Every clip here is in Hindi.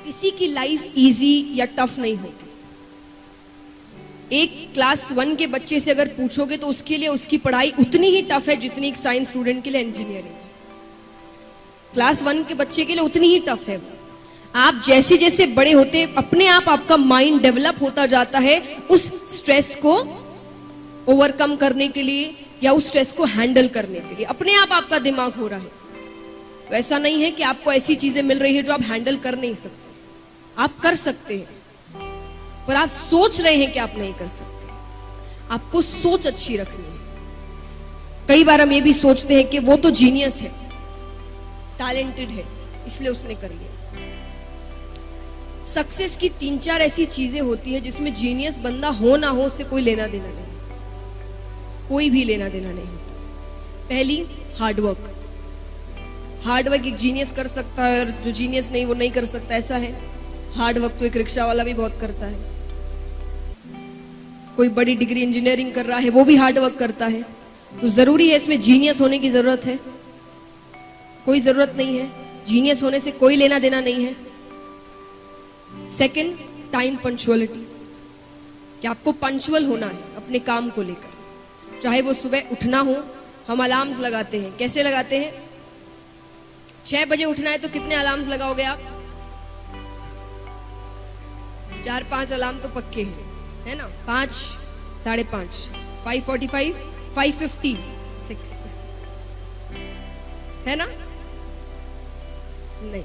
किसी की लाइफ इजी या टफ नहीं होती। एक क्लास 1 के बच्चे से अगर पूछोगे तो उसके लिए उसकी पढ़ाई उतनी ही टफ है जितनी एक साइंस स्टूडेंट के लिए इंजीनियरिंग। क्लास 1 के बच्चे के लिए उतनी ही टफ है। आप जैसे जैसे बड़े होते अपने आप आपका माइंड डेवलप होता जाता है उस स्ट्रेस को ओवरकम करने के लिए या उस स्ट्रेस को हैंडल करने के लिए अपने आप आपका दिमाग हो रहा है। तो ऐसा नहीं है कि आपको ऐसी चीजें मिल रही है जो आप हैंडल कर नहीं सकते। आप कर सकते हैं पर आप सोच रहे हैं कि आप नहीं कर सकते। आपको सोच अच्छी रखनी है। कई बार हम ये भी सोचते हैं कि वो तो जीनियस है, टैलेंटेड है, इसलिए उसने कर लिया। सक्सेस की 3-4 ऐसी चीजें होती है जिसमें जीनियस बंदा हो ना हो उससे कोई लेना देना नहीं, कोई भी लेना देना नहीं होता। पहली, हार्डवर्क। हार्डवर्क एक जीनियस कर सकता है और जो जीनियस नहीं वो नहीं कर सकता, ऐसा है। हार्डवर्क तो एक रिक्शा वाला भी बहुत करता है। कोई बड़ी डिग्री इंजीनियरिंग कर रहा है वो भी हार्डवर्क करता है। तो जरूरी है इसमें जीनियस होने की जरूरत है? कोई जरूरत नहीं है। जीनियस होने से कोई लेना देना नहीं है। सेकंड, टाइम पंक्चुअलिटी, कि आपको पंक्चुअल होना है अपने काम को लेकर। चाहे वो सुबह उठना हो, हम अलार्म्स लगाते हैं। कैसे लगाते हैं? 6 बजे उठना है तो कितने अलार्म्स लगाओगे आप? 4-5 अलार्म तो पक्के हैं, है ना? 5, 5:30, 5:45, 5:50, 6, है ना? नहीं,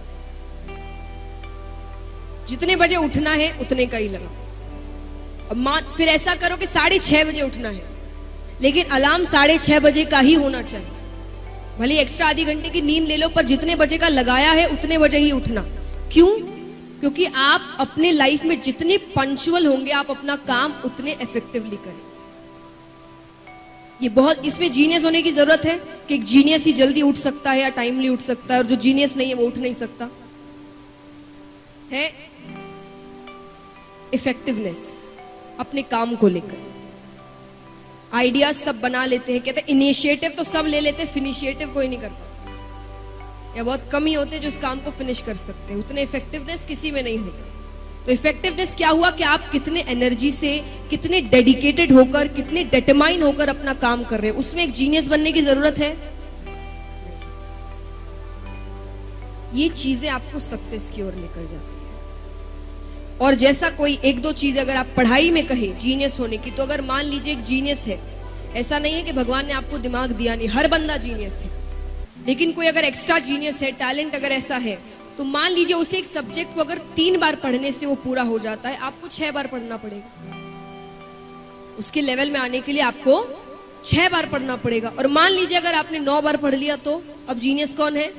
जितने बजे उठना है उतने का ही लगाओ। अब फिर ऐसा करो कि 6:30 बजे उठना है, लेकिन अलार्म 6:30 बजे का ही होना चाहिए। भले एक्स्ट्रा आधी घंटे की नींद ले लो पर जितने बजे का लगाया है उतने बजे ही उठना। क्यों? क्योंकि आप अपने लाइफ में जितने पंक्चुअल होंगे आप अपना काम उतने इफेक्टिवली करें। ये बहुत, इसमें जीनियस होने की जरूरत है कि एक जीनियस ही जल्दी उठ सकता है या टाइमली उठ सकता है और जो जीनियस नहीं है वो उठ नहीं सकता है। इफेक्टिवनेस अपने काम को लेकर। आइडियाज सब बना लेते हैं, कहते हैं इनिशिएटिव तो सब ले लेते हैं, फिनिशिएटिव कोई नहीं कर पाता, या बहुत कम ही होते जो इस काम को फिनिश कर सकते हैं। उतने इफेक्टिवनेस किसी में नहीं होते। तो इफेक्टिवनेस क्या हुआ कि आप कितने एनर्जी से, कितने डेडिकेटेड होकर, कितने डिटरमाइन होकर अपना काम कर रहे हैं। उसमें एक जीनियस बनने की जरूरत है। ये चीजें आपको सक्सेस की ओर लेकर जाती है। और जैसा कोई 1-2 चीज अगर आप पढ़ाई में कहे जीनियस होने की, तो अगर मान लीजिए एक जीनियस है, ऐसा नहीं है कि भगवान ने आपको दिमाग दिया नहीं, हर बंदा जीनियस है, लेकिन कोई अगर एक्स्ट्रा जीनियस है, टैलेंट अगर ऐसा है, तो मान लीजिए उसे एक सब्जेक्ट को अगर 3 बार पढ़ने से वो पूरा हो जाता है, आपको 6 बार पढ़ना पड़ेगा। उसके लेवल में आने के लिए आपको 6 बार पढ़ना पड़ेगा। और मान लीजिए अगर आपने 9 बार पढ़ लिया, तो अब जीनियस कौन है?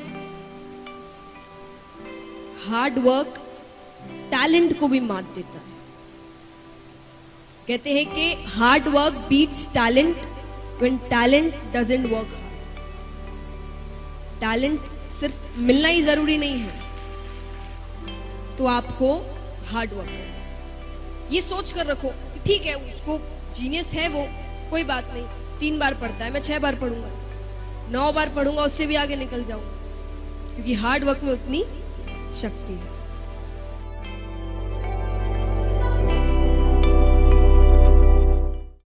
हार्ड वर्क टैलेंट को भी मात देता है। कहते हैं कि hard work beats talent when talent doesn't work hard. Talent सिर्फ मिलना ही जरूरी नहीं है, तो आपको हार्ड वर्क करना। ये सोच कर रखो कि ठीक है उसको जीनियस है, वो कोई बात नहीं, 3 बार पढ़ता है, मैं 6 बार पढ़ूंगा, 9 बार पढ़ूंगा, उससे भी आगे निकल जाऊंगा, क्योंकि हार्ड वर्क में उतनी शक्ति है।